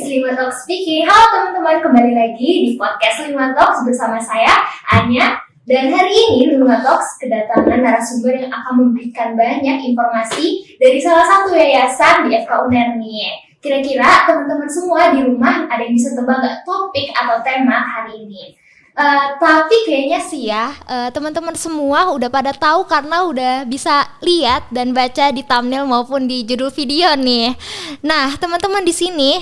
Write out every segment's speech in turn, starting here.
Lima Talks speaking. Halo teman-teman, kembali lagi di podcast Lima Talks bersama saya, Anya. Dan hari ini Lima Talks kedatangan narasumber yang akan memberikan banyak informasi dari salah satu yayasan di FK UNER nih. Kira-kira teman-teman semua di rumah ada yang bisa tebak nggak topik atau tema hari ini? Tapi kayaknya sih ya, teman-teman semua udah pada tahu karena udah bisa lihat dan baca di thumbnail maupun di judul video nih. Nah, teman-teman di sini,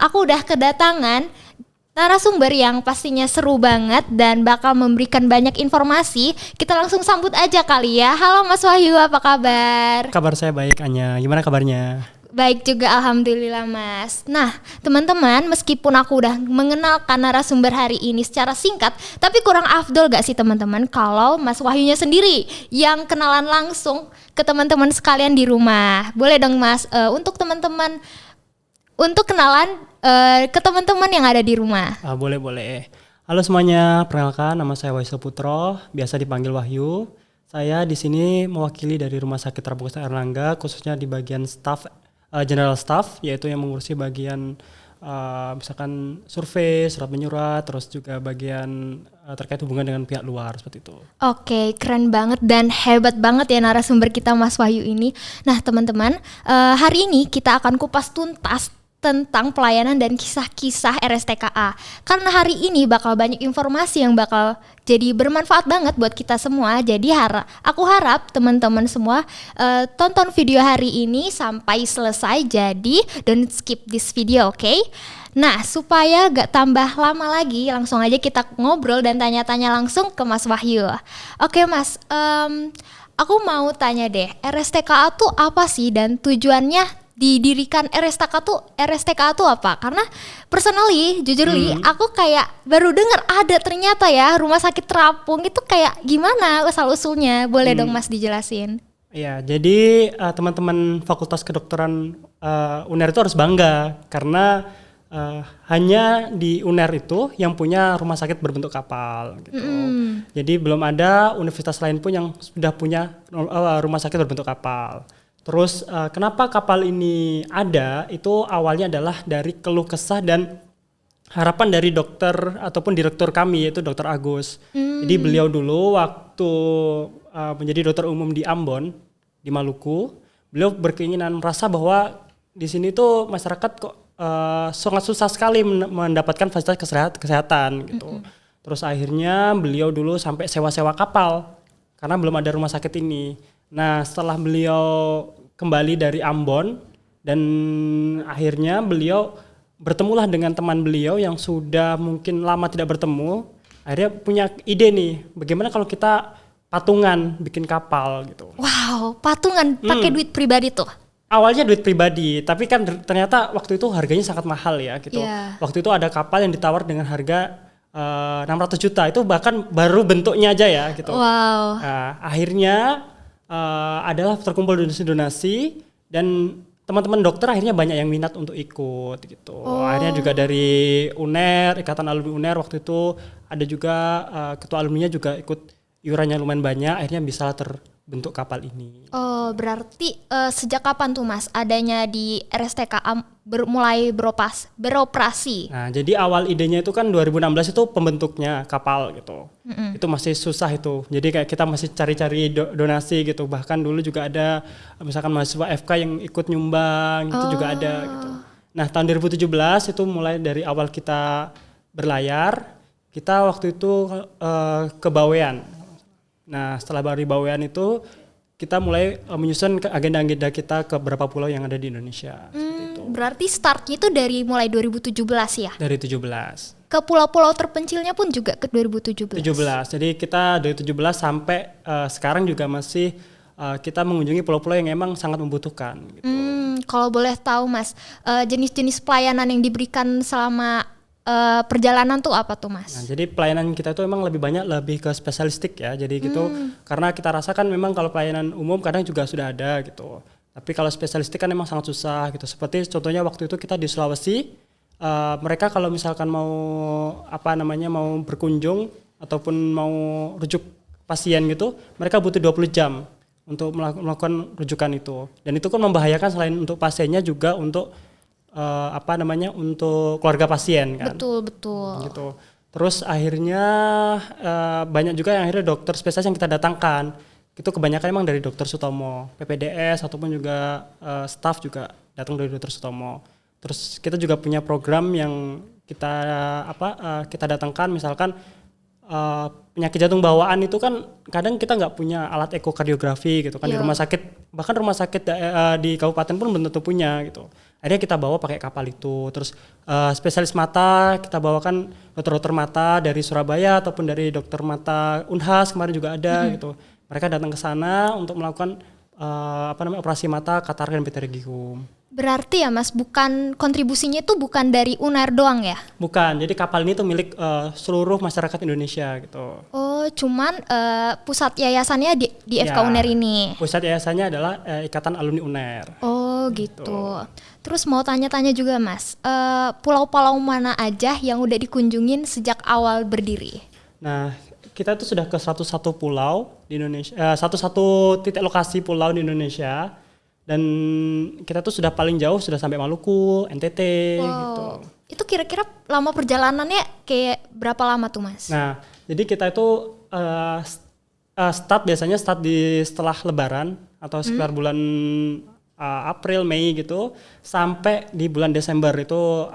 aku udah kedatangan narasumber yang pastinya seru banget dan bakal memberikan banyak informasi. Kita langsung sambut aja kali ya. Halo Mas Wahyu, apa kabar? Kabar saya baik, Anya. Gimana kabarnya? Baik juga, alhamdulillah Mas. Nah, teman-teman, meskipun aku udah mengenalkan narasumber hari ini secara singkat, tapi kurang afdol gak sih teman-teman kalau Mas Wahyunya sendiri yang kenalan langsung ke teman-teman sekalian di rumah. Boleh dong Mas, untuk teman-teman, untuk kenalan ke teman-teman yang ada di rumah. Boleh. Halo semuanya, perkenalkan nama saya Wahyu Putro, biasa dipanggil Wahyu. Saya di sini mewakili dari Rumah Sakit Terbuka Erlangga, khususnya di bagian staff, general staff, yaitu yang mengurusi bagian misalkan survei, surat menyurat, terus juga bagian terkait hubungan dengan pihak luar seperti itu. Oke, keren banget dan hebat banget ya narasumber kita Mas Wahyu ini. Nah teman-teman, hari ini kita akan kupas tuntas tentang pelayanan dan kisah-kisah RSTKA. Karena hari ini bakal banyak informasi yang bakal jadi bermanfaat banget buat kita semua. Jadi aku harap teman-teman semua tonton video hari ini sampai selesai. Jadi don't skip this video, oke? Nah, supaya gak tambah lama lagi, langsung aja kita ngobrol dan tanya-tanya langsung ke Mas Wahyu. Oke Mas, aku mau tanya deh, RSTKA tuh apa sih dan tujuannya didirikan RSTKA tuh apa? Karena personally, jujur aku kayak baru dengar ada ternyata ya rumah sakit terapung itu kayak gimana asal-usulnya? Boleh dong Mas dijelasin? Iya, jadi teman-teman Fakultas Kedokteran UNER itu harus bangga karena hanya di UNER itu yang punya rumah sakit berbentuk kapal gitu. Jadi belum ada universitas lain pun yang sudah punya rumah sakit berbentuk kapal. Terus kenapa kapal ini ada, itu awalnya adalah dari keluh kesah dan harapan dari dokter ataupun direktur kami, yaitu Dr. Agus. Jadi beliau dulu waktu menjadi dokter umum di Ambon, di Maluku, beliau berkeinginan merasa bahwa di sini tuh masyarakat kok sangat susah sekali mendapatkan fasilitas kesehatan gitu. Terus akhirnya beliau dulu sampai sewa-sewa kapal karena belum ada rumah sakit ini. Nah, setelah beliau kembali dari Ambon dan akhirnya beliau bertemulah dengan teman beliau yang sudah mungkin lama tidak bertemu. Akhirnya punya ide nih, bagaimana kalau kita patungan bikin kapal gitu. Wow, patungan pakai duit pribadi tuh? Awalnya duit pribadi, tapi kan ternyata waktu itu harganya sangat mahal ya gitu. Yeah. Waktu itu ada kapal yang ditawar dengan harga 600 juta, itu bahkan baru bentuknya aja ya gitu. Wow. Akhirnya adalah terkumpul donasi dan teman-teman dokter akhirnya banyak yang minat untuk ikut gitu. Akhirnya juga dari UNER, Ikatan Alumni UNER waktu itu ada juga ketua alumninya juga ikut, iurannya lumayan banyak, akhirnya bisa terbentuk kapal ini. Oh, berarti sejak kapan tuh Mas adanya di RSTKA mulai beroperasi? Nah, jadi awal idenya itu kan 2016 itu pembentuknya kapal gitu. Itu masih susah itu. Jadi kayak kita masih cari-cari donasi gitu. Bahkan dulu juga ada misalkan mahasiswa FK yang ikut nyumbang, itu juga ada gitu. Nah, tahun 2017 itu mulai dari awal kita berlayar, kita waktu itu ke Bawean. Nah, setelah dari Bawean itu kita mulai menyusun agenda-agenda kita ke beberapa pulau yang ada di Indonesia. Berarti startnya itu dari mulai 2017 ya? Dari 17. Ke pulau-pulau terpencilnya pun juga ke 2017? 17, jadi kita dari 17 sampai sekarang juga masih kita mengunjungi pulau-pulau yang emang sangat membutuhkan. Gitu. Kalau boleh tahu Mas, jenis-jenis pelayanan yang diberikan selama perjalanan tuh apa tuh Mas? Nah, jadi pelayanan kita tuh emang lebih ke spesialistik ya, jadi gitu karena kita rasakan memang kalau pelayanan umum kadang juga sudah ada gitu. Tapi kalau spesialistik kan memang sangat susah gitu. Seperti contohnya waktu itu kita di Sulawesi, mereka kalau misalkan mau mau berkunjung ataupun mau rujuk pasien gitu, mereka butuh 20 jam untuk melakukan rujukan itu. Dan itu kan membahayakan selain untuk pasiennya juga untuk untuk keluarga pasien kan. Betul. Gitu. Terus akhirnya banyak juga yang akhirnya dokter spesialis yang kita datangkan. Itu kebanyakan emang dari Dokter Sutomo, PPDS ataupun juga staff juga datang dari Dokter Sutomo. Terus kita juga punya program yang kita datangkan, misalkan penyakit jantung bawaan itu kan kadang kita nggak punya alat ekokardiografi gitu kan di rumah sakit, bahkan rumah sakit di kabupaten pun belum tentu punya gitu. Akhirnya kita bawa pakai kapal itu. Terus spesialis mata kita bawakan dokter-dokter mata dari Surabaya ataupun dari dokter mata Unhas kemarin juga ada gitu. Mereka datang ke sana untuk melakukan operasi mata, katarak dan pterygium. Berarti ya Mas, bukan kontribusinya itu bukan dari UNER doang ya? Bukan, jadi kapal ini tuh milik seluruh masyarakat Indonesia gitu. Oh, cuman pusat yayasannya di FK UNER ini? Pusat yayasannya adalah Ikatan Alumni UNER. Oh gitu. Terus mau tanya-tanya juga Mas, pulau-pulau mana aja yang udah dikunjungin sejak awal berdiri? Nah, kita tuh sudah ke 101 pulau di Indonesia, 11 titik lokasi pulau di Indonesia. Dan kita tuh sudah paling jauh sudah sampai Maluku, NTT gitu. Itu kira-kira lama perjalanannya kayak berapa lama tuh Mas? Nah, jadi kita itu start setelah Lebaran atau sekitar bulan April, Mei gitu, sampai di bulan Desember itu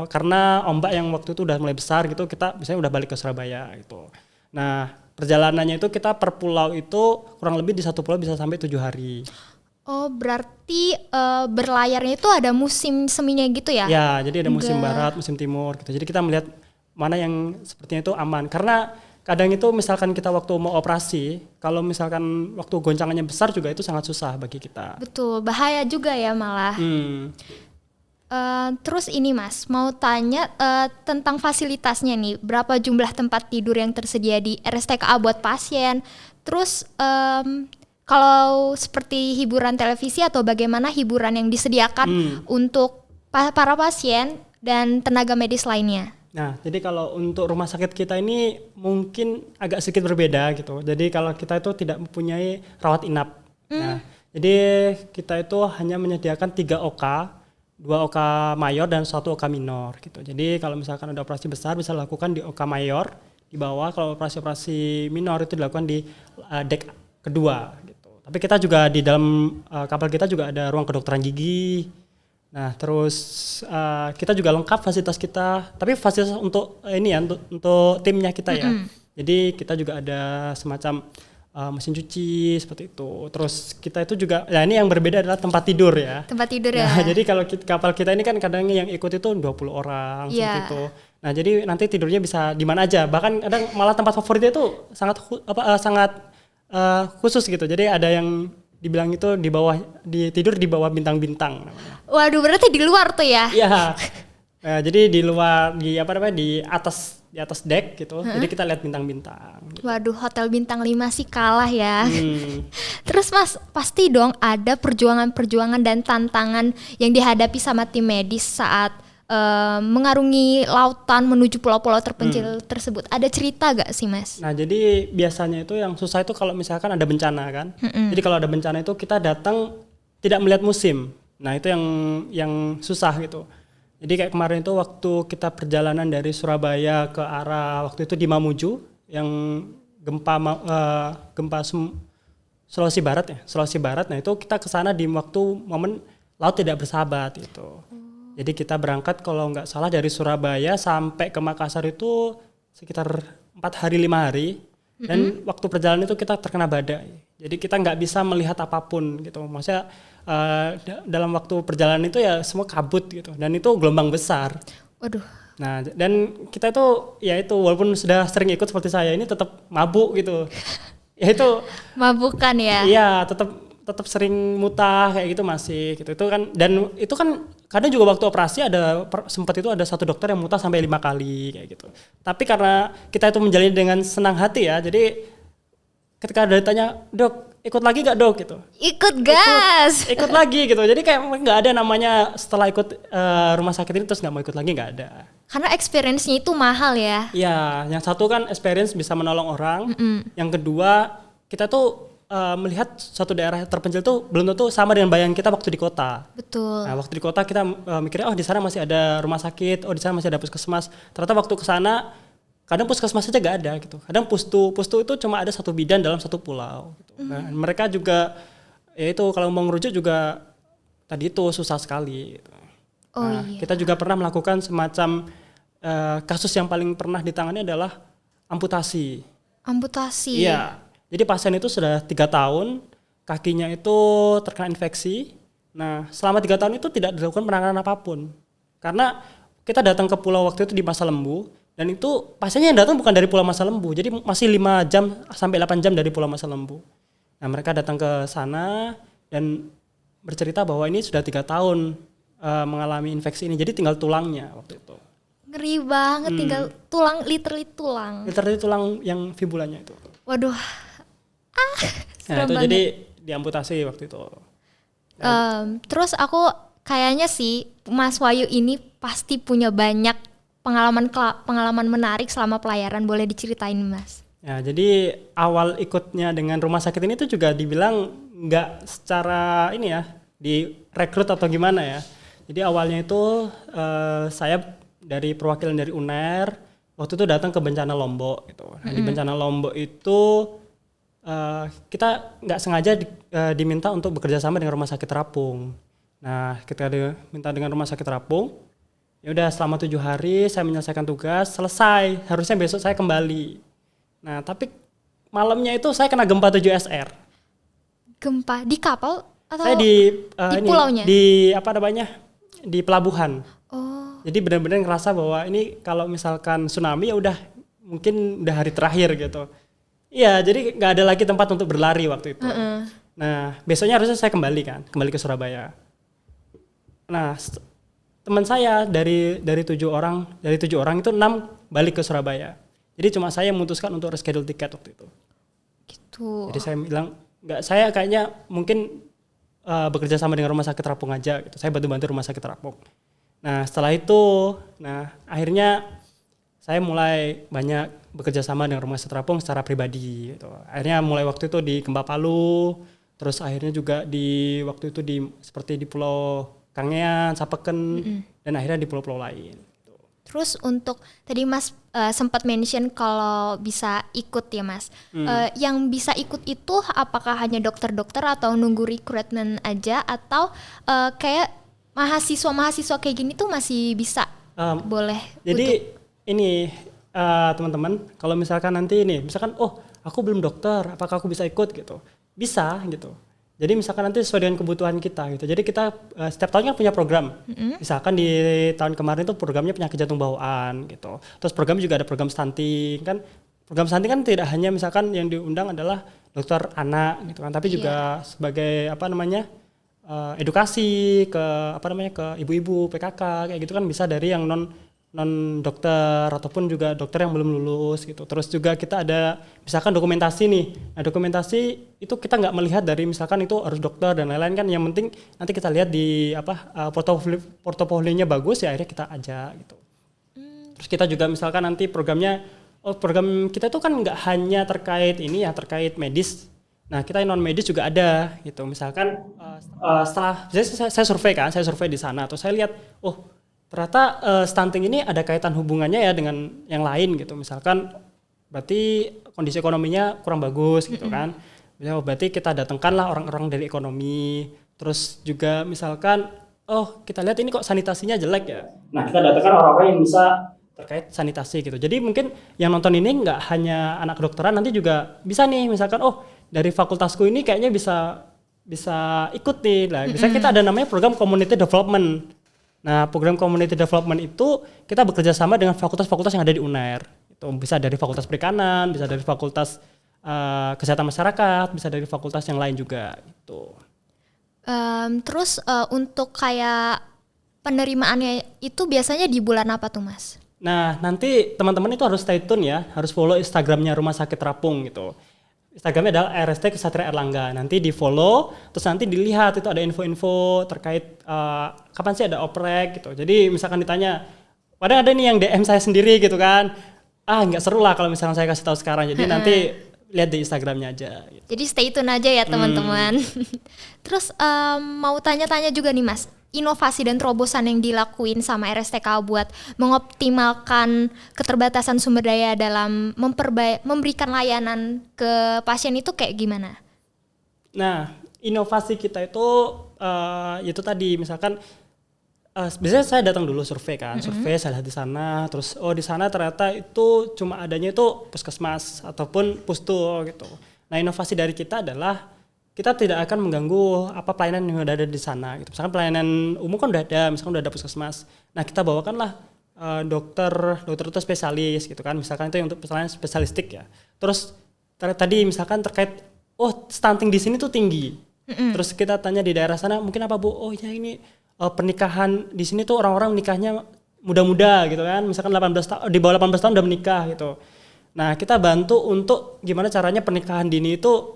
karena ombak yang waktu itu udah mulai besar gitu, kita biasanya udah balik ke Surabaya gitu. Nah, perjalanannya itu kita per pulau itu kurang lebih di satu pulau bisa sampai 7 hari. Oh, berarti berlayarnya itu ada musim seminya gitu ya? Ya, jadi ada musim barat, musim timur gitu. Jadi kita melihat mana yang sepertinya itu aman. Karena kadang itu misalkan kita waktu mau operasi, kalau misalkan waktu goncangannya besar juga itu sangat susah bagi kita. Betul, bahaya juga ya malah. Terus ini Mas, mau tanya tentang fasilitasnya nih. Berapa jumlah tempat tidur yang tersedia di RSTKA buat pasien? Terus kalau seperti hiburan televisi atau bagaimana hiburan yang disediakan untuk para pasien dan tenaga medis lainnya? Nah, jadi kalau untuk rumah sakit kita ini mungkin agak sedikit berbeda gitu. Jadi kalau kita itu tidak mempunyai rawat inap. Nah, jadi kita itu hanya menyediakan 3 OK, 2 OK mayor dan 1 OK minor gitu. Jadi kalau misalkan ada operasi besar bisa dilakukan di OK mayor di bawah, kalau operasi minor itu dilakukan di dek kedua gitu. Tapi kita juga di dalam kapal kita juga ada ruang kedokteran gigi. Nah, terus kita juga lengkap fasilitas kita, tapi fasilitas untuk untuk timnya kita ya. Jadi kita juga ada semacam mesin cuci seperti itu. Terus kita itu juga, ya ini yang berbeda adalah tempat tidur ya. Tempat tidur ya. Nah, jadi kalau kapal kita ini kan kadang yang ikut itu 20 orang seperti itu. Nah, jadi nanti tidurnya bisa di mana aja. Bahkan kadang malah tempat favoritnya itu sangat khusus gitu. Jadi ada yang dibilang itu tidur di bawah bintang-bintang namanya. Waduh, berarti di luar tuh ya? Iya. Jadi di luar di atas deck gitu. Jadi kita lihat bintang-bintang. Gitu. Waduh, hotel bintang 5 sih kalah ya. Terus Mas, pasti dong ada perjuangan-perjuangan dan tantangan yang dihadapi sama tim medis saat mengarungi lautan menuju pulau-pulau terpencil tersebut. Ada cerita gak sih Mas? Nah, jadi biasanya itu yang susah itu kalau misalkan ada bencana kan. Jadi kalau ada bencana itu kita datang tidak melihat musim. Nah, itu yang susah gitu. Jadi kayak kemarin itu waktu kita perjalanan dari Surabaya ke arah waktu itu di Mamuju yang gempa Sulawesi Barat ya. Sulawesi Barat. Nah, itu kita ke sana di waktu momen laut tidak bersahabat itu. Jadi kita berangkat kalau nggak salah dari Surabaya sampai ke Makassar itu sekitar 4 hari 5 hari. Dan waktu perjalanan itu kita terkena badai. Jadi kita nggak bisa melihat apapun gitu. Maksudnya dalam waktu perjalanan itu ya semua kabut gitu. Dan itu gelombang besar. Waduh. Nah, dan kita itu ya itu walaupun sudah sering ikut seperti saya ini tetap mabuk gitu. Ya itu mabukan ya. Iya, tetap sering mutah kayak gitu masih gitu. Itu kan, dan itu kan kadang juga waktu operasi sempat itu ada satu dokter yang muntah sampai 5 kali kayak gitu. Tapi karena kita itu menjalani dengan senang hati ya, jadi ketika ada ditanya, "Dok, ikut lagi gak dok?" gitu. Ikut gas. Ikut lagi gitu. Jadi kayak nggak ada namanya setelah ikut rumah sakit ini terus nggak mau ikut lagi, nggak ada. Karena experience-nya itu mahal ya. Iya, yang satu kan experience bisa menolong orang. Yang kedua kita tuh melihat suatu daerah terpencil itu belum tentu sama dengan bayangan kita waktu di kota. Betul. Nah, waktu di kota kita mikirnya di sana masih ada rumah sakit, di sana masih ada puskesmas. Ternyata waktu ke sana kadang puskesmas aja gak ada gitu. Kadang pustu itu cuma ada satu bidan dalam satu pulau gitu. Nah, mereka juga ya itu kalau mau ngerujuk juga tadi itu susah sekali gitu. Kita juga pernah melakukan semacam kasus yang paling pernah ditangani adalah amputasi. Amputasi. Iya. Jadi pasien itu sudah 3 tahun, kakinya itu terkena infeksi. Nah, selama 3 tahun itu tidak dilakukan penanganan apapun. Karena kita datang ke pulau waktu itu di Masa Lembu, dan itu pasiennya yang datang bukan dari Pulau Masa Lembu, jadi masih 5 jam sampai 8 jam dari Pulau Masa Lembu. Nah, mereka datang ke sana dan bercerita bahwa ini sudah 3 tahun mengalami infeksi ini, jadi tinggal tulangnya waktu itu. Ngeri banget, tinggal tulang, literally tulang. Literally tulang yang fibulanya itu. Waduh, Nah, itu banget. jadi diamputasi waktu itu. Terus aku kayaknya sih Mas Wahyu ini pasti punya banyak pengalaman menarik selama pelayaran. Boleh diceritain, Mas? Ya, jadi awal ikutnya dengan rumah sakit ini tuh juga dibilang nggak secara ini ya, direkrut atau gimana ya. Jadi awalnya itu saya dari perwakilan dari UNER waktu itu datang ke bencana Lombok gitu. Nah, di bencana Lombok itu kita nggak sengaja diminta untuk bekerja sama dengan Rumah Sakit Terapung. Nah, ketika diminta dengan Rumah Sakit Terapung, ya udah selama 7 hari saya menyelesaikan tugas, selesai. Harusnya besok saya kembali. Nah, tapi malamnya itu saya kena gempa 7 SR. Gempa di kapal atau Saya di pulaunya? Di apa namanya? Di pelabuhan. Oh, Jadi benar-benar ngerasa bahwa ini kalau misalkan tsunami ya udah mungkin udah hari terakhir gitu. Iya, jadi nggak ada lagi tempat untuk berlari waktu itu. Nah, besoknya harusnya saya kembali ke Surabaya. Nah, teman saya dari 7 orang itu 6 balik ke Surabaya. Jadi cuma saya memutuskan untuk reschedule tiket waktu itu. gitu. Jadi saya bilang saya kayaknya mungkin bekerja sama dengan Rumah Sakit Terapung aja gitu. Saya bantu-bantu Rumah Sakit Terapung. Nah, setelah itu, akhirnya saya mulai banyak bekerja sama dengan Rumah Sakit Terapung secara pribadi gitu. Akhirnya mulai waktu itu di Gempa Palu, terus akhirnya juga waktu itu seperti di Pulau Kangean, Sapeken, dan akhirnya di pulau-pulau lain. Terus untuk tadi Mas sempat mention kalau bisa ikut ya Mas. Yang bisa ikut itu apakah hanya dokter-dokter atau nunggu rekrutmen aja atau kayak mahasiswa kayak gini tuh masih bisa boleh? Jadi ini teman-teman, kalau misalkan nanti ini, misalkan aku belum dokter, apakah aku bisa ikut gitu? Bisa gitu. Jadi misalkan nanti sesuai dengan kebutuhan kita gitu. Jadi kita setiap tahun kan punya program. Misalkan di tahun kemarin itu programnya penyakit jantung bawaan gitu. Terus program juga ada program stunting kan. Program stunting kan tidak hanya misalkan yang diundang adalah dokter anak gitu kan, tapi juga sebagai edukasi ke ke ibu-ibu PKK kayak gitu kan, bisa dari yang non dokter ataupun juga dokter yang belum lulus gitu. Terus juga kita ada misalkan dokumentasi nih. Nah, dokumentasi itu kita nggak melihat dari misalkan itu harus dokter dan lain-lain kan. Yang penting nanti kita lihat di portofolionya bagus ya, akhirnya kita ajak gitu. Terus kita juga misalkan nanti program kita itu kan nggak hanya terkait terkait medis. Nah, kita non medis juga ada gitu. Misalkan setelah saya survei di sana, atau saya lihat ternyata stunting ini ada kaitan hubungannya ya dengan yang lain gitu. Misalkan berarti kondisi ekonominya kurang bagus gitu kan. Berarti kita datangkanlah orang-orang dari ekonomi. Terus juga misalkan kita lihat ini kok sanitasinya jelek ya. Nah, kita datangkan orang-orang yang bisa terkait sanitasi gitu. Jadi mungkin yang nonton ini nggak hanya anak kedokteran, nanti juga bisa nih misalkan dari fakultasku ini kayaknya bisa ikut nih. Nah, misalnya kita ada namanya program community development. Nah, program community development itu kita bekerja sama dengan fakultas-fakultas yang ada di UNER. Itu bisa dari fakultas perikanan, bisa dari fakultas kesehatan masyarakat, bisa dari fakultas yang lain juga gitu. Terus untuk kayak penerimaannya itu biasanya di bulan apa tuh Mas? Nah, nanti teman-teman itu harus stay tune ya, harus follow Instagramnya Rumah Sakit Terapung gitu. Instagramnya adalah RST Ksatria Erlangga. Nanti di follow, terus nanti dilihat itu ada info-info terkait kapan sih ada oprek gitu. Jadi misalkan ditanya, padahal ada nih yang DM saya sendiri gitu kan. Nggak seru lah kalau misalkan saya kasih tahu sekarang. Jadi nanti lihat di Instagramnya aja. Gitu. Jadi stay tune aja ya teman-teman. Terus mau tanya-tanya juga nih Mas, inovasi dan terobosan yang dilakuin sama RSTKA buat mengoptimalkan keterbatasan sumber daya dalam memberikan layanan ke pasien itu kayak gimana? Nah, inovasi kita itu tadi misalkan biasanya saya datang dulu survei kan, survei saya lihat di sana, terus di sana ternyata itu cuma adanya itu puskesmas ataupun pustu gitu. Nah, inovasi dari kita adalah kita tidak akan mengganggu apa pelayanan yang udah ada di sana gitu. Misalkan pelayanan umum kan udah ada, misalkan udah ada puskesmas. Nah, kita bawakanlah dokter itu spesialis gitu kan. Misalkan itu untuk pelayanan spesialistik ya. Terus tadi misalkan terkait stunting di sini tuh tinggi. Terus kita tanya di daerah sana mungkin apa Bu? Oh ya ini pernikahan di sini tuh orang-orang nikahnya muda-muda gitu kan. Misalkan 18 tahun di bawah 18 tahun udah menikah gitu. Nah, kita bantu untuk gimana caranya pernikahan dini itu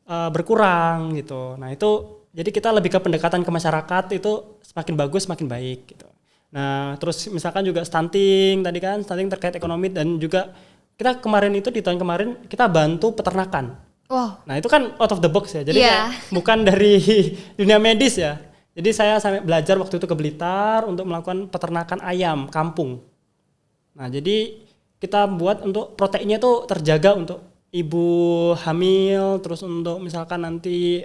berkurang gitu. Nah itu jadi kita lebih ke pendekatan ke masyarakat itu semakin bagus semakin baik gitu. Nah terus misalkan juga stunting tadi kan, stunting terkait ekonomi dan juga kita kemarin itu di tahun kemarin kita bantu peternakan. Wow. Nah itu kan out of the box ya, jadi kayak bukan dari dunia medis ya. Jadi saya sampai belajar waktu itu ke Blitar untuk melakukan peternakan ayam kampung. Nah jadi kita buat untuk proteinnya tuh terjaga untuk ibu hamil, terus untuk misalkan nanti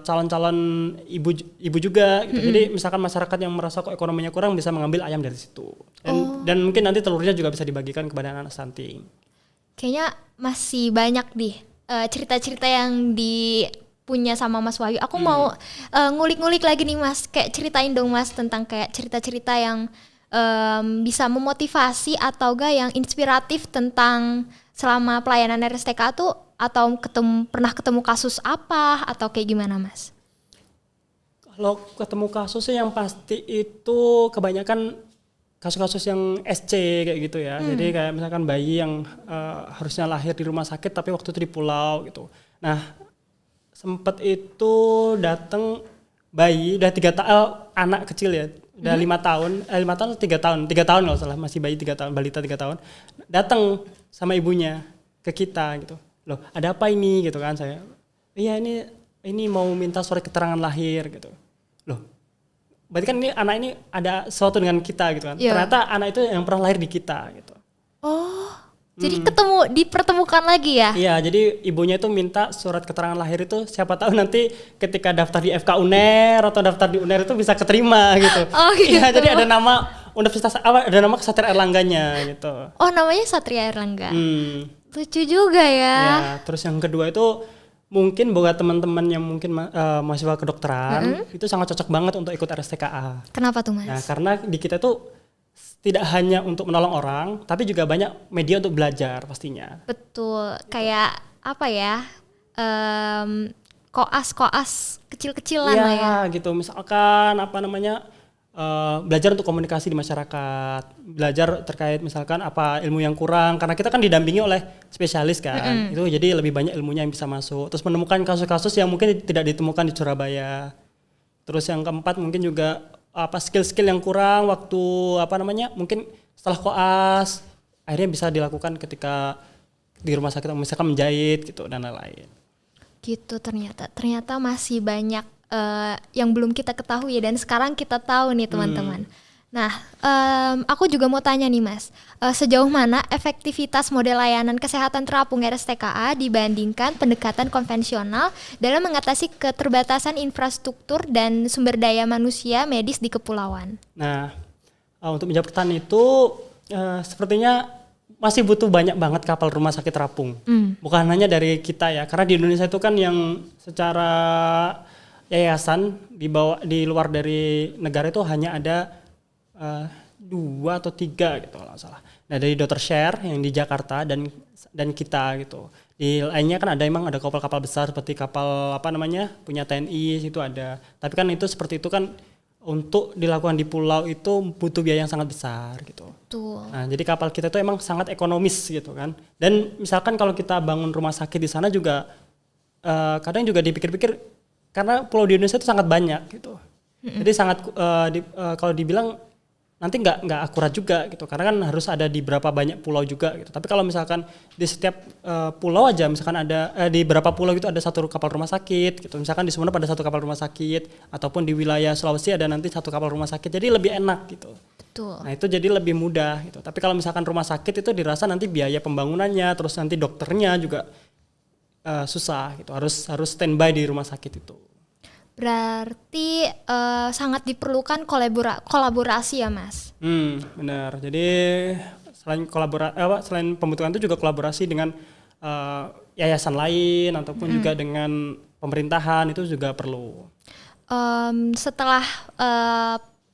calon-calon ibu juga gitu. Jadi misalkan masyarakat yang merasa kok ekonominya kurang bisa mengambil ayam dari situ. Dan mungkin nanti telurnya juga bisa dibagikan kepada anak stunting. Kayaknya masih banyak nih cerita-cerita yang punya sama Mas Wahyu. Aku mau ngulik-ngulik lagi nih Mas. Kayak ceritain dong Mas tentang kayak cerita-cerita yang bisa memotivasi atau yang inspiratif tentang selama pelayanan RSTKA tuh, atau pernah ketemu kasus apa atau kayak gimana Mas? Kalau ketemu kasusnya yang pasti itu kebanyakan kasus-kasus yang SC kayak gitu ya. Jadi kayak misalkan bayi yang harusnya lahir di rumah sakit tapi waktu itu di pulau gitu. Nah sempet itu datang bayi udah 3 tahun, anak kecil ya, udah 5 tahun, 5 tahun atau 3 tahun nggak salah, masih bayi 3 tahun, balita 3 tahun, datang sama ibunya ke kita gitu. Loh ada apa ini gitu kan, saya iya ini mau minta surat keterangan lahir gitu. Loh berarti kan ini anak ini ada sesuatu dengan kita gitu kan. Ternyata anak itu yang pernah lahir di kita gitu. Jadi dipertemukan lagi ya? Iya, jadi ibunya itu minta surat keterangan lahir itu siapa tahu nanti ketika daftar di FK UNER atau daftar di UNER itu bisa keterima gitu. Gitu. Iya, jadi ada nama universitas ada nama Satria Erlangganya gitu. Oh, namanya Satria Erlangga. Lucu juga ya. Ya, terus yang kedua itu mungkin buat teman-teman yang mungkin mahasiswa kedokteran itu sangat cocok banget untuk ikut RSTKA. Kenapa tuh Mas? Nah, karena di kita tuh tidak hanya untuk menolong orang, tapi juga banyak media untuk belajar pastinya. Betul, kayak apa ya, koas-koas kecil-kecilan lah ya. Gitu, misalkan belajar untuk komunikasi di masyarakat, belajar terkait misalkan apa ilmu yang kurang, karena kita kan didampingi oleh spesialis kan, itu jadi lebih banyak ilmunya yang bisa masuk. Terus menemukan kasus-kasus yang mungkin tidak ditemukan di Surabaya. Terus yang keempat mungkin juga skill-skill yang kurang waktu mungkin setelah koas akhirnya bisa dilakukan ketika di rumah sakit misalkan menjahit gitu dan lain-lain. Gitu ternyata masih banyak yang belum kita ketahui dan sekarang kita tahu nih teman-teman. Nah, aku juga mau tanya nih Mas, sejauh mana efektivitas model layanan kesehatan terapung RSTKA dibandingkan pendekatan konvensional dalam mengatasi keterbatasan infrastruktur dan sumber daya manusia medis di kepulauan? Nah, untuk menjawab pertanyaan itu sepertinya masih butuh banyak banget kapal rumah sakit terapung. Bukan hanya dari kita ya, karena di Indonesia itu kan yang secara yayasan di luar dari negara itu hanya ada 2 atau 3 gitu kalau nggak salah. Nah dari Dr. Share yang di Jakarta dan kita gitu. Di lainnya kan emang ada kapal-kapal besar seperti kapal punya TNI itu ada. Tapi kan itu seperti itu kan untuk dilakukan di pulau itu butuh biaya yang sangat besar gitu. Betul. Nah jadi kapal kita itu emang sangat ekonomis gitu kan. Dan misalkan kalau kita bangun rumah sakit di sana juga kadang juga dipikir-pikir karena pulau di Indonesia itu sangat banyak gitu. Jadi sangat kalau dibilang nanti nggak akurat juga gitu, karena kan harus ada di berapa banyak pulau juga gitu. Tapi kalau misalkan di setiap pulau aja, misalkan ada di berapa pulau gitu ada satu kapal rumah sakit gitu, misalkan di Sumeneb ada satu kapal rumah sakit, ataupun di wilayah Sulawesi ada nanti satu kapal rumah sakit, jadi lebih enak gitu. Betul. Nah itu jadi lebih mudah gitu. Tapi kalau misalkan rumah sakit itu dirasa nanti biaya pembangunannya, terus nanti dokternya juga susah gitu, harus standby di rumah sakit itu. Berarti sangat diperlukan kolaborasi ya Mas? Benar. Jadi selain pembentukan itu juga kolaborasi dengan yayasan lain ataupun juga dengan pemerintahan itu juga perlu. Setelah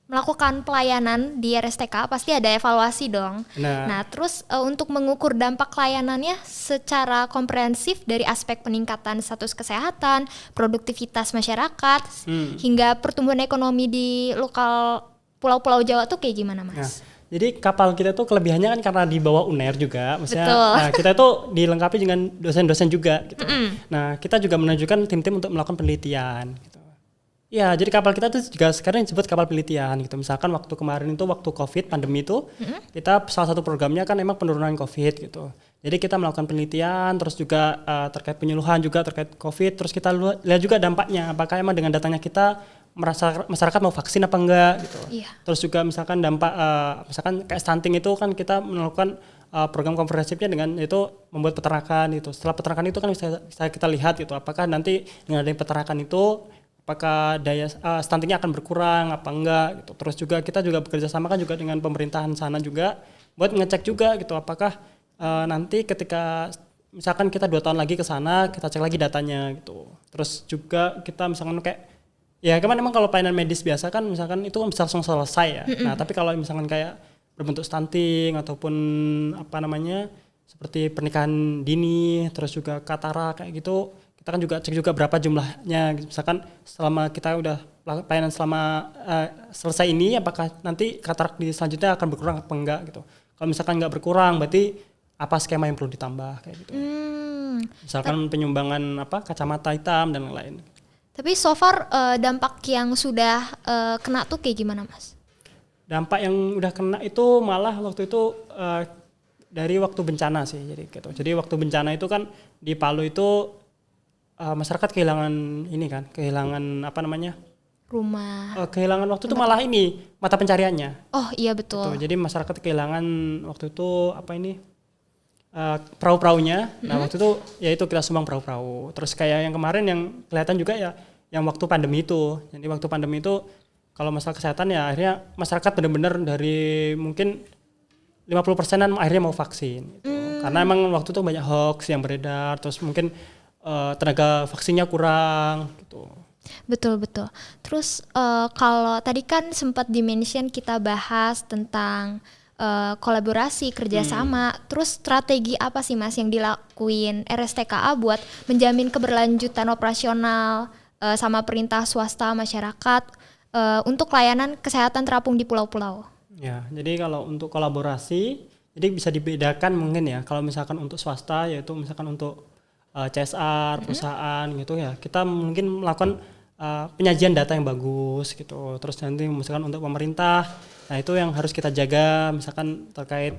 melakukan pelayanan di RSTK pasti ada evaluasi dong. Nah terus untuk mengukur dampak layanannya secara komprehensif dari aspek peningkatan status kesehatan, produktivitas masyarakat, hingga pertumbuhan ekonomi di lokal pulau-pulau Jawa tuh kayak gimana Mas? Nah, jadi kapal kita tuh kelebihannya kan karena di bawah UNER juga, maksudnya kita tuh dilengkapi dengan dosen-dosen juga gitu. Nah kita juga menunjukkan tim-tim untuk melakukan penelitian gitu. Ya, jadi kapal kita tuh juga sekarang disebut kapal penelitian gitu. Misalkan waktu kemarin itu waktu COVID pandemi itu, kita salah satu programnya kan emang penurunan COVID gitu. Jadi kita melakukan penelitian, terus juga terkait penyuluhan juga terkait COVID, terus kita lihat juga dampaknya. Apakah emang dengan datangnya kita masyarakat mau vaksin apa enggak gitu. Iya. Terus juga misalkan dampak, misalkan kayak stunting itu kan kita melakukan program komprehensifnya dengan itu membuat peternakan itu. Setelah peternakan itu kan bisa kita lihat gitu. Apakah nanti dengan adanya peternakan itu apakah daya stuntingnya akan berkurang apa enggak gitu. Terus juga kita juga bekerja sama kan juga dengan pemerintahan sana juga buat ngecek juga gitu apakah nanti ketika misalkan kita 2 tahun lagi ke sana kita cek lagi datanya gitu. Terus juga kita misalkan kayak ya kemana emang kalau pelayanan medis biasa kan misalkan itu kan bisa langsung selesai ya. Nah tapi kalau misalkan kayak berbentuk stunting ataupun apa namanya seperti pernikahan dini terus juga katarak kayak gitu, kita kan juga cek juga berapa jumlahnya. Misalkan selama kita udah pelayanan selama selesai ini, apakah nanti katarak di selanjutnya akan berkurang apa enggak gitu. Kalau misalkan nggak berkurang, berarti apa skema yang perlu ditambah kayak gitu. Misalkan penyumbangan apa kacamata hitam dan lain-lain. Tapi so far dampak yang sudah kena tuh kayak gimana Mas? Dampak yang udah kena itu malah waktu itu dari waktu bencana sih, jadi gitu. Jadi waktu bencana itu kan di Palu itu masyarakat kehilangan ini kan, kehilangan apa namanya? Rumah. Kehilangan waktu itu malah ini mata pencariannya. Oh iya betul. Gitu. Jadi masyarakat kehilangan waktu itu apa ini? Perahu-perahunya. Nah, waktu itu ya itu kita sumbang perahu-perahu. Terus kayak yang kemarin yang kelihatan juga ya yang waktu pandemi itu. Jadi waktu pandemi itu kalau masalah kesehatan ya akhirnya masyarakat benar-benar dari mungkin 50%-an akhirnya mau vaksin gitu. Karena emang waktu itu banyak hoax yang beredar, terus mungkin tenaga vaksinnya kurang gitu. Betul. Terus kalau tadi kan sempat dimention kita bahas tentang kolaborasi, kerjasama. Terus strategi apa sih Mas yang dilakuin RSTKA buat menjamin keberlanjutan operasional sama perintah swasta masyarakat untuk layanan kesehatan terapung di pulau-pulau? Ya, jadi kalau untuk kolaborasi, jadi bisa dibedakan mungkin ya. Kalau misalkan untuk swasta yaitu misalkan untuk CSR, perusahaan gitu ya, kita mungkin melakukan penyajian data yang bagus gitu. Terus nanti misalkan untuk pemerintah, nah itu yang harus kita jaga, misalkan terkait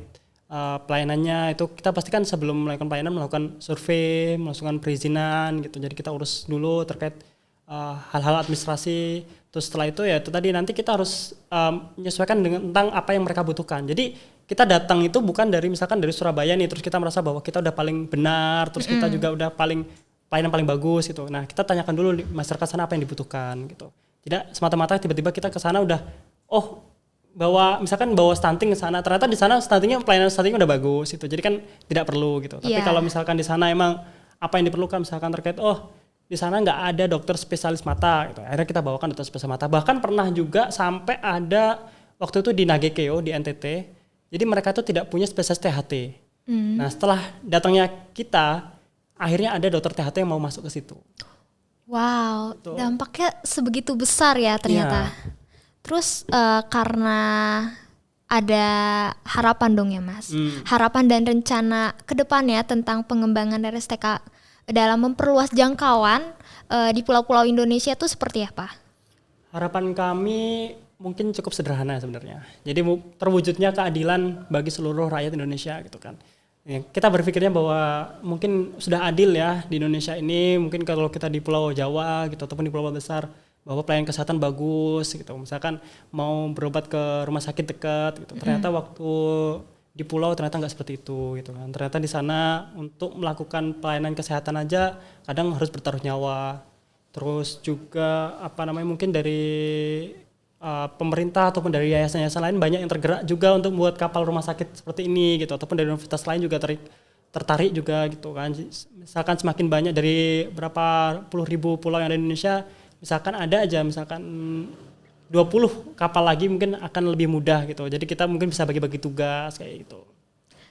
pelayanannya itu kita pastikan sebelum melakukan pelayanan melakukan survei, melakukan perizinan gitu. Jadi kita urus dulu terkait hal-hal administrasi. Terus setelah itu ya itu tadi nanti kita harus menyesuaikan dengan tentang apa yang mereka butuhkan. Jadi kita datang itu bukan dari misalkan dari Surabaya nih terus kita merasa bahwa kita udah paling benar, terus kita juga udah pelayanan paling bagus gitu. Nah, kita tanyakan dulu di masyarakat sana apa yang dibutuhkan gitu. Tidak semata-mata tiba-tiba kita ke sana udah misalkan bawa stunting ke sana, ternyata di sana pelayanan stuntingnya udah bagus gitu. Jadi kan tidak perlu gitu. Tapi kalau misalkan di sana emang apa yang diperlukan misalkan terkait di sana nggak ada dokter spesialis mata gitu. Akhirnya kita bawakan dokter spesialis mata. Bahkan pernah juga sampai ada waktu itu di Nagekeo di NTT. Jadi mereka itu tidak punya spesialis THT. Nah, setelah datangnya kita, akhirnya ada dokter THT yang mau masuk ke situ. Wow, gitu. Dampaknya sebegitu besar ya ternyata. Yeah. Terus karena ada harapan dong ya Mas. Harapan dan rencana ke depannya tentang pengembangan RSTK dalam memperluas jangkauan di pulau-pulau Indonesia itu seperti apa? Harapan kami mungkin cukup sederhana sebenarnya. Jadi terwujudnya keadilan bagi seluruh rakyat Indonesia gitu kan. Ya, kita berpikirnya bahwa mungkin sudah adil ya di Indonesia ini, mungkin kalau kita di Pulau Jawa gitu ataupun di pulau besar, bahwa pelayanan kesehatan bagus gitu. Misalkan mau berobat ke rumah sakit dekat gitu. Ternyata waktu di pulau ternyata nggak seperti itu gitu kan. Ternyata di sana untuk melakukan pelayanan kesehatan aja kadang harus bertaruh nyawa. Terus juga mungkin dari pemerintah ataupun dari yayasan-yayasan lain banyak yang tergerak juga untuk membuat kapal rumah sakit seperti ini gitu, ataupun dari universitas lain juga tertarik juga gitu kan. Misalkan semakin banyak dari berapa puluh ribu pulau yang ada di Indonesia, misalkan ada aja misalkan 20 kapal lagi mungkin akan lebih mudah gitu. Jadi kita mungkin bisa bagi-bagi tugas kayak gitu.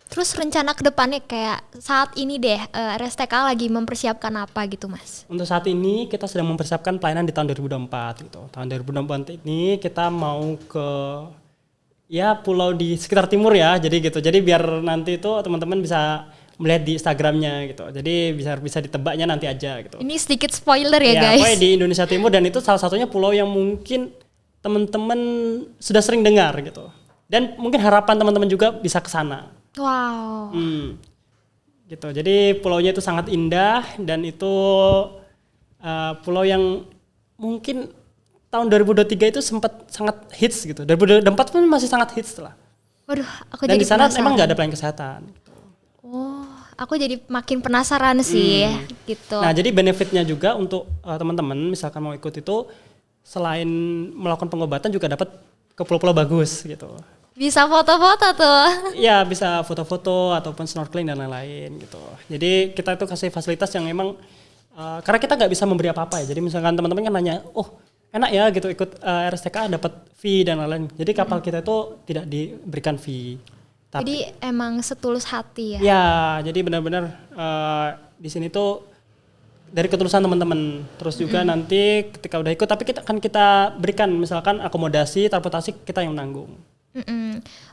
Terus rencana ke depannya kayak saat ini deh, RSTK lagi mempersiapkan apa gitu Mas? Untuk saat ini kita sedang mempersiapkan pelayanan di tahun 2024 gitu. Tahun 2024 ini kita mau ke pulau di sekitar timur ya. Jadi gitu. Jadi biar nanti itu teman-teman bisa melihat di Instagramnya gitu. Jadi bisa ditebaknya nanti aja gitu. Ini sedikit spoiler ya guys. Pokoknya di Indonesia Timur, dan itu salah satunya pulau yang mungkin teman-teman sudah sering dengar gitu. Dan mungkin harapan teman-teman juga bisa ke sana. Wow. Gitu. Jadi pulaunya itu sangat indah dan itu pulau yang mungkin tahun 2023 itu sempat sangat hits gitu. 2024 pun masih sangat hits lah. Waduh, aku dan jadi di sana penasaran. emang nggak ada pelayanan kesehatan. Gitu. Oh, aku jadi makin penasaran sih gitu. Nah, jadi benefitnya juga untuk teman-teman misalkan mau ikut itu selain melakukan pengobatan juga dapat ke pulau-pulau bagus gitu. Bisa foto-foto tuh. Ya bisa foto-foto ataupun snorkeling dan lain-lain gitu. Jadi kita itu kasih fasilitas yang memang karena kita nggak bisa memberi apa-apa ya. Jadi misalkan teman-teman kan nanya, oh enak ya gitu ikut RSTK dapat fee dan lain-lain. Jadi kapal kita itu tidak diberikan fee. Jadi emang setulus hati ya. Ya, jadi benar-benar di sini tuh dari ketulusan teman-teman. Terus juga nanti ketika udah ikut, tapi kita berikan misalkan akomodasi, transportasi kita yang menanggung.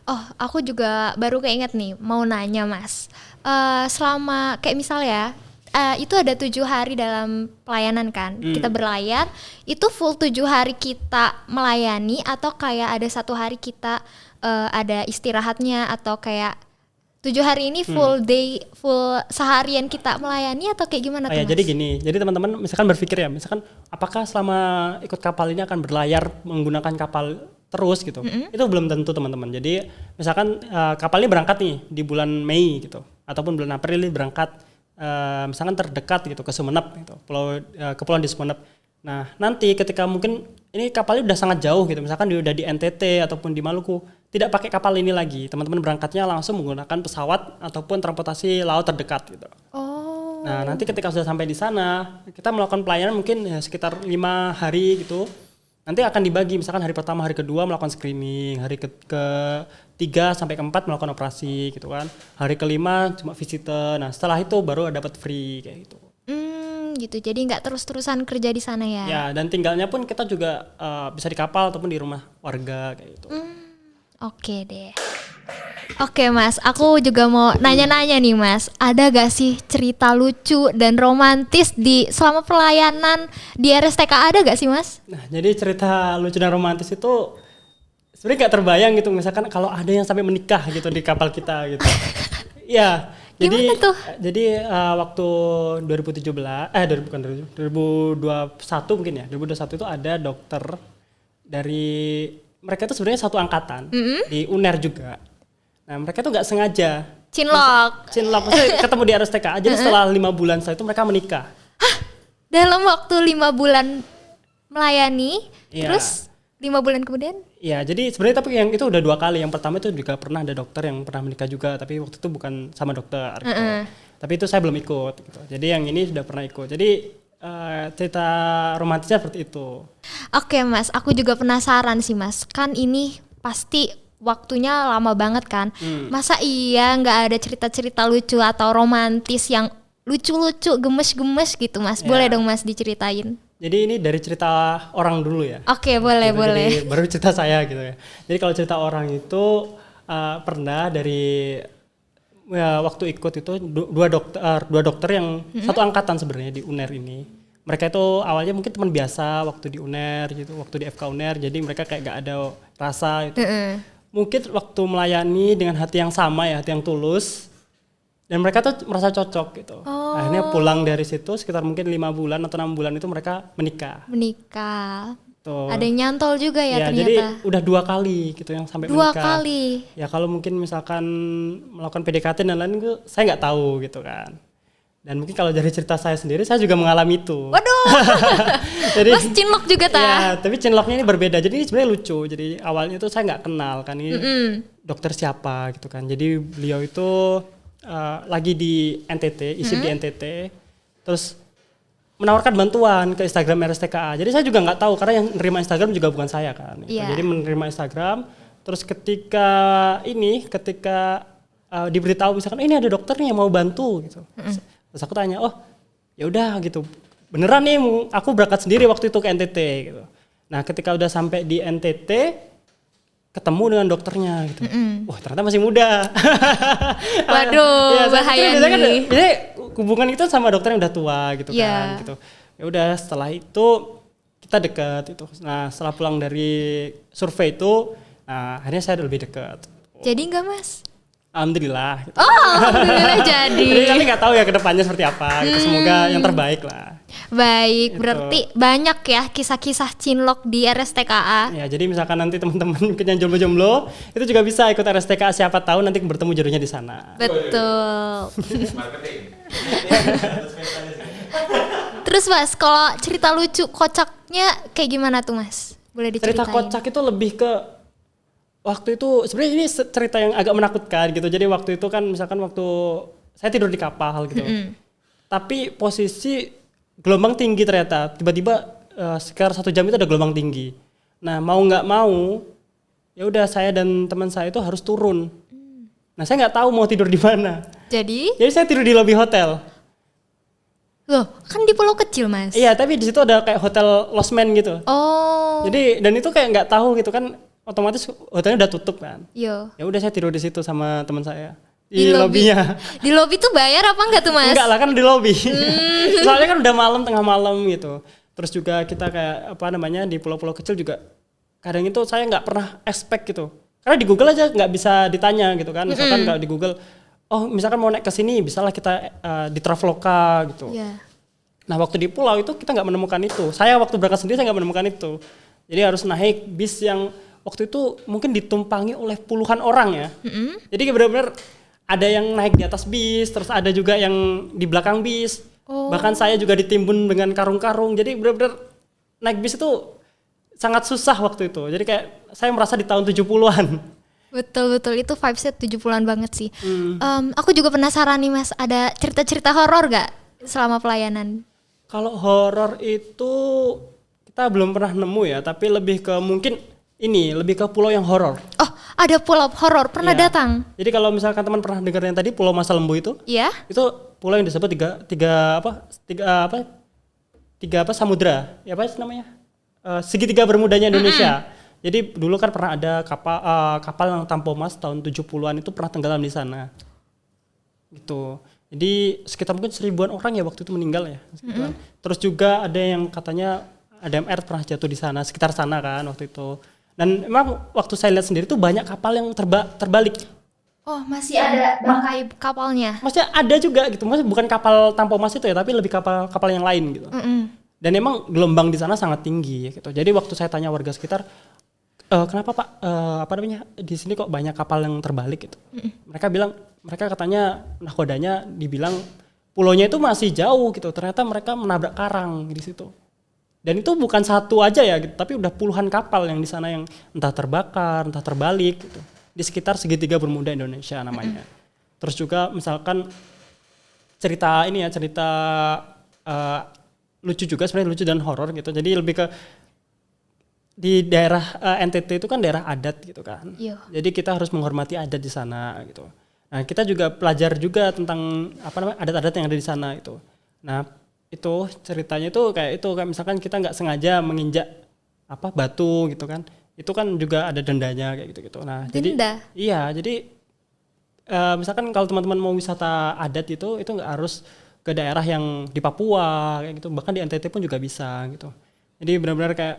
Oh, aku juga baru keinget nih, mau nanya Mas. Selama kayak misalnya itu ada 7 hari dalam pelayanan kan, kita berlayar, itu full 7 hari kita melayani atau kayak ada 1 hari kita ada istirahatnya, atau kayak 7 hari ini full day, full seharian kita melayani atau kayak gimana tuh Mas? Jadi gini, jadi teman-teman misalkan berpikir ya, misalkan apakah selama ikut kapal ini akan berlayar menggunakan kapal terus gitu. Itu belum tentu teman-teman. Jadi misalkan kapal ini berangkat nih di bulan Mei gitu, ataupun bulan April ini berangkat misalkan terdekat gitu ke Sumeneb gitu, kepulauan di Sumeneb. Nah nanti ketika mungkin ini kapalnya udah sangat jauh gitu, misalkan udah di NTT ataupun di Maluku, tidak pakai kapal ini lagi, teman-teman berangkatnya langsung menggunakan pesawat ataupun transportasi laut terdekat gitu. Oh. Nah nanti ketika sudah sampai di sana, kita melakukan pelayanan mungkin ya sekitar 5 hari gitu. Nanti akan dibagi, misalkan hari pertama, hari kedua melakukan screening, hari ketiga sampai keempat melakukan operasi gitu kan. Hari kelima cuma visitor. Nah setelah itu baru dapat free kayak gitu. Gitu. Jadi nggak terus-terusan kerja di sana ya? Ya, dan tinggalnya pun kita juga bisa di kapal ataupun di rumah warga kayak gitu. Oke deh. Oke Mas, aku juga mau nanya-nanya nih Mas, ada gak sih cerita lucu dan romantis selama pelayanan di RSTK, ada gak sih Mas? Nah jadi cerita lucu dan romantis itu sebenarnya gak terbayang gitu, misalkan kalau ada yang sampai menikah gitu di kapal kita gitu. Iya. Gimana tuh? Jadi waktu 2021 mungkin ya, 2021 itu ada dokter dari, mereka itu sebenarnya satu angkatan di UNER juga. Nah mereka tuh nggak sengaja Cinlok maksudnya ketemu di RSTK. Jadi setelah 5 bulan setelah itu mereka menikah. Hah? Dalam waktu 5 bulan melayani, Iya. terus 5 bulan kemudian? Iya, jadi sebenarnya tapi yang itu udah 2 kali. Yang pertama itu juga pernah ada dokter yang pernah menikah juga, tapi waktu itu bukan sama dokter gitu. Tapi itu saya belum ikut gitu. Jadi yang ini sudah pernah ikut. Jadi cerita romantisnya seperti itu. Oke Mas, aku juga penasaran sih Mas. Kan ini pasti waktunya lama banget kan. Masa iya nggak ada cerita-cerita lucu atau romantis yang lucu-lucu, gemes-gemes gitu Mas? Boleh dong Mas diceritain? Jadi ini dari cerita orang dulu ya. Oke, boleh. Jadi baru cerita saya gitu ya. Jadi kalau cerita orang itu pernah dari waktu ikut itu dua dokter yang satu angkatan sebenarnya di UNER ini. mereka itu awalnya mungkin teman biasa waktu di UNER gitu, waktu di FK UNER, jadi mereka kayak gak ada rasa gitu. Mungkin waktu melayani dengan hati yang sama ya, hati yang tulus, dan mereka tuh merasa cocok gitu. Akhirnya pulang dari situ sekitar mungkin 5 bulan atau 6 bulan itu mereka menikah. Tuh. Ada yang nyantol juga ya ternyata. Jadi udah 2 kali gitu yang sampai 2 menikah. kali. Ya kalau mungkin misalkan melakukan PDKT dan lain-lain itu saya nggak tahu gitu kan. Dan mungkin kalau dari cerita saya sendiri, saya juga mengalami itu. Waduh. Jadi, Mas cinlok juga ta? Ya, tapi cinloknya ini berbeda. Jadi ini sebenarnya lucu. Jadi awalnya itu saya nggak kenal kan ini dokter siapa gitu kan. Jadi beliau itu lagi di NTT, isi di NTT, terus menawarkan bantuan ke Instagram RSTKA. Jadi saya juga nggak tahu karena yang menerima Instagram juga bukan saya kan. Gitu. Jadi menerima Instagram, terus ketika diberitahu misalkan ini ada dokter nih yang mau bantu gitu. Terus aku tanya, oh ya udah gitu, beneran nih aku berangkat sendiri waktu itu ke NTT gitu. Nah ketika udah sampai di NTT, ketemu dengan dokternya gitu. Wah ternyata masih muda. Waduh, ya, bahaya nih. Kan, biasanya hubungan itu sama dokter yang udah tua gitu kan. Gitu. Ya udah setelah itu kita dekat itu. Nah setelah pulang dari survei itu, akhirnya saya udah lebih dekat. Jadi enggak Mas? Alhamdulillah. Gitu. Oh alhamdulillah jadi. Jadi kami nggak tahu ya kedepannya seperti apa. Gitu. Semoga yang terbaik lah. Baik, berarti banyak ya kisah-kisah cinlok di RSTKA. Ya, jadi misalkan nanti teman-teman mungkin yang jomblo-jomblo itu juga bisa ikut RSTKA, siapa tahu nanti bertemu jodohnya di sana. Betul. Terus Mas, kalau cerita lucu kocaknya kayak gimana tuh Mas? Boleh diceritain? Cerita kocak itu lebih ke waktu itu sebenarnya ini cerita yang agak menakutkan gitu. Jadi waktu itu kan misalkan waktu saya tidur di kapal gitu. Tapi posisi gelombang tinggi ternyata. Tiba-tiba sekitar 1 jam itu ada gelombang tinggi. Nah, mau nggak mau ya udah saya dan teman saya itu harus turun. Nah, saya nggak tahu mau tidur di mana. Jadi saya tidur di lobi hotel. Loh, kan di pulau kecil Mas. Iya, tapi di situ ada kayak hotel losmen gitu. Oh. Jadi dan itu kayak nggak tahu gitu kan, otomatis hotelnya udah tutup kan. Iya. Ya udah saya tidur di situ sama teman saya di lobinya. Di lobi tuh bayar apa enggak tuh Mas? Enggak lah, kan di lobi. Soalnya kan udah malam, tengah malam gitu. Terus juga kita kayak di pulau-pulau kecil juga kadang itu saya nggak pernah expect gitu. Karena di Google aja nggak bisa ditanya gitu kan. Misalkan kalau di Google, oh misalkan mau naik ke sini, bisalah kita di Traveloka gitu. Nah waktu di pulau itu kita nggak menemukan itu. Saya waktu berangkat sendiri saya nggak menemukan itu. Jadi harus naik bis yang waktu itu mungkin ditumpangi oleh puluhan orang ya. Jadi benar-benar ada yang naik di atas bis, terus ada juga yang di belakang bis. Bahkan saya juga ditimbun dengan karung-karung. Jadi benar-benar naik bis itu sangat susah waktu itu. Jadi kayak saya merasa di tahun 70-an. Betul, itu vibes-nya 70-an banget sih. Aku juga penasaran nih Mas, ada cerita-cerita horor gak selama pelayanan? Kalau horor itu kita belum pernah nemu ya, tapi lebih ke mungkin lebih ke pulau yang horor. Oh, ada pulau horor, pernah datang? Jadi kalau misalkan teman pernah dengar yang tadi Pulau Masa Lembu itu? Iya. Itu pulau yang disebut tiga samudra. Ya apa namanya? Segitiga bermudanya Indonesia. Jadi dulu kan pernah ada kapal yang Tampomas tahun 70-an itu pernah tenggelam di sana. Gitu. Jadi sekitar mungkin 1000-an orang ya waktu itu meninggal ya. Terus juga ada yang katanya ADMR pernah jatuh di sana, sekitar sana kan waktu itu. Dan memang waktu saya lihat sendiri tuh banyak kapal yang terbalik. Oh, masih ada bangkai kapalnya? Maksudnya ada juga gitu, maksudnya bukan kapal Tampomas itu ya, tapi lebih kapal yang lain gitu. Dan emang gelombang di sana sangat tinggi gitu. Jadi waktu saya tanya warga sekitar, kenapa Pak, di sini kok banyak kapal yang terbalik gitu. Mereka katanya nahkodanya dibilang pulaunya itu masih jauh gitu. Ternyata mereka menabrak karang di situ. Dan itu bukan satu aja ya gitu, tapi udah puluhan kapal yang di sana yang entah terbakar, entah terbalik gitu. Di sekitar segitiga bermuda Indonesia namanya. Terus juga misalkan cerita lucu juga, sebenarnya lucu dan horor gitu. Jadi lebih ke di daerah NTT itu kan daerah adat gitu kan. Jadi kita harus menghormati adat di sana gitu. Nah, kita juga belajar juga tentang adat-adat yang ada di sana itu. Nah, itu ceritanya itu kayak misalkan kita nggak sengaja menginjak batu gitu kan, itu kan juga ada dendanya kayak gitu. Nah denda? Jadi misalkan kalau teman-teman mau wisata adat itu nggak harus ke daerah yang di Papua kayak gitu, bahkan di NTT pun juga bisa gitu. Jadi benar-benar kayak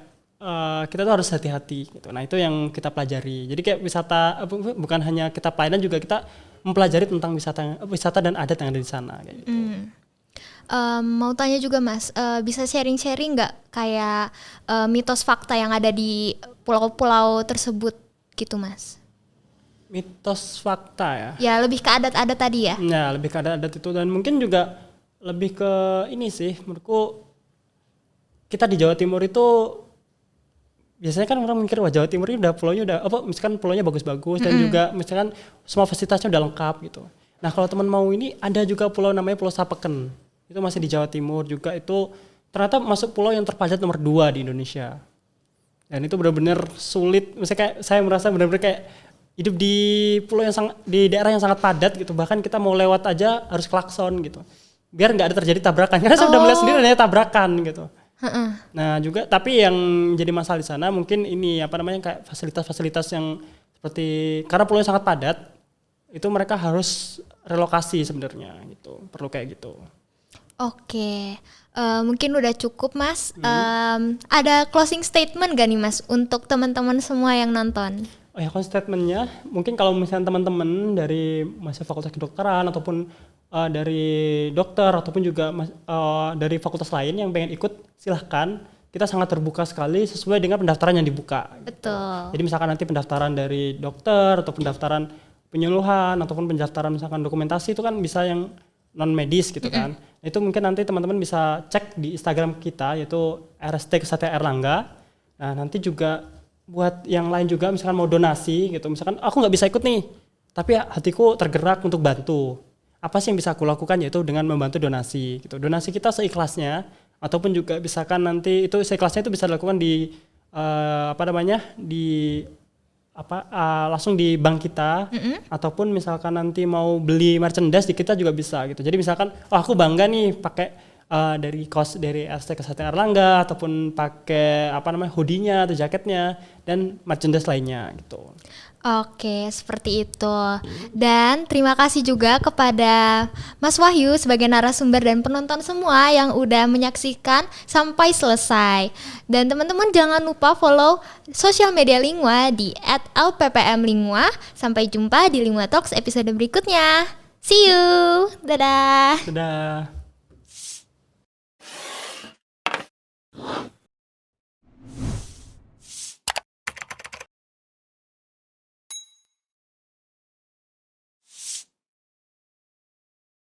kita tuh harus hati-hati gitu. Nah itu yang kita pelajari. Jadi kayak wisata bukan hanya kita pelayanan, juga kita mempelajari tentang wisata dan adat yang ada di sana kayak gitu. Mau tanya juga Mas, bisa sharing-sharing nggak kayak mitos fakta yang ada di pulau-pulau tersebut gitu Mas? Mitos fakta ya? Ya lebih ke adat-adat tadi ya? Ya lebih ke adat-adat itu, dan mungkin juga lebih ke ini sih menurutku, kita di Jawa Timur itu biasanya kan orang mikir wah Jawa Timur ini udah pulaunya udah apa, misalkan pulaunya bagus-bagus dan juga misalkan semua fasilitasnya udah lengkap gitu. Nah kalau teman mau ini, ada juga pulau namanya Pulau Sapeken. Itu masih di Jawa Timur juga, itu ternyata masuk pulau yang terpadat nomor 2 di Indonesia. Dan itu benar-benar sulit, misalnya kayak saya merasa benar-benar kayak hidup di pulau yang di daerah yang sangat padat gitu. Bahkan kita mau lewat aja harus klakson gitu, biar nggak ada terjadi tabrakan, karena saya udah melihat sendiri adanya tabrakan gitu. Nah juga, tapi yang jadi masalah di sana mungkin ini apa namanya, kayak fasilitas-fasilitas yang seperti, karena pulau yang sangat padat itu mereka harus relokasi sebenarnya gitu, perlu kayak gitu. Oke, mungkin udah cukup Mas. Ada closing statement gak nih Mas untuk teman-teman semua yang nonton? Oh ya, closing statementnya mungkin kalau misalnya teman-teman dari mahasiswa Fakultas Kedokteran ataupun dari dokter ataupun juga dari fakultas lain yang pengen ikut, silahkan. Kita sangat terbuka sekali sesuai dengan pendaftaran yang dibuka. Betul. Jadi misalkan nanti pendaftaran dari dokter atau pendaftaran penyuluhan ataupun pendaftaran misalkan dokumentasi, itu kan bisa yang non medis gitu kan. Itu mungkin nanti teman-teman bisa cek di Instagram kita, yaitu RST Kesatria Erlangga. Nah nanti juga buat yang lain juga misalkan mau donasi gitu, misalkan aku nggak bisa ikut nih tapi hatiku tergerak untuk bantu, apa sih yang bisa aku lakukan, yaitu dengan membantu donasi gitu. Donasi kita seikhlasnya, ataupun juga misalkan nanti itu seikhlasnya itu bisa dilakukan di langsung di bank kita, ataupun misalkan nanti mau beli merchandise di kita juga bisa gitu. Jadi misalkan aku bangga nih pakai dari kaos dari RST Kesatria Erlangga, ataupun pakai hoodie-nya atau jaketnya dan merchandise lainnya gitu. Oke, seperti itu. Dan terima kasih juga kepada Mas Wahyu sebagai narasumber dan penonton semua yang udah menyaksikan sampai selesai. Dan teman-teman jangan lupa follow sosial media Lingua di @lppmlingua. Sampai jumpa di Lingua Talks episode berikutnya. See you. Dadah. Dadah.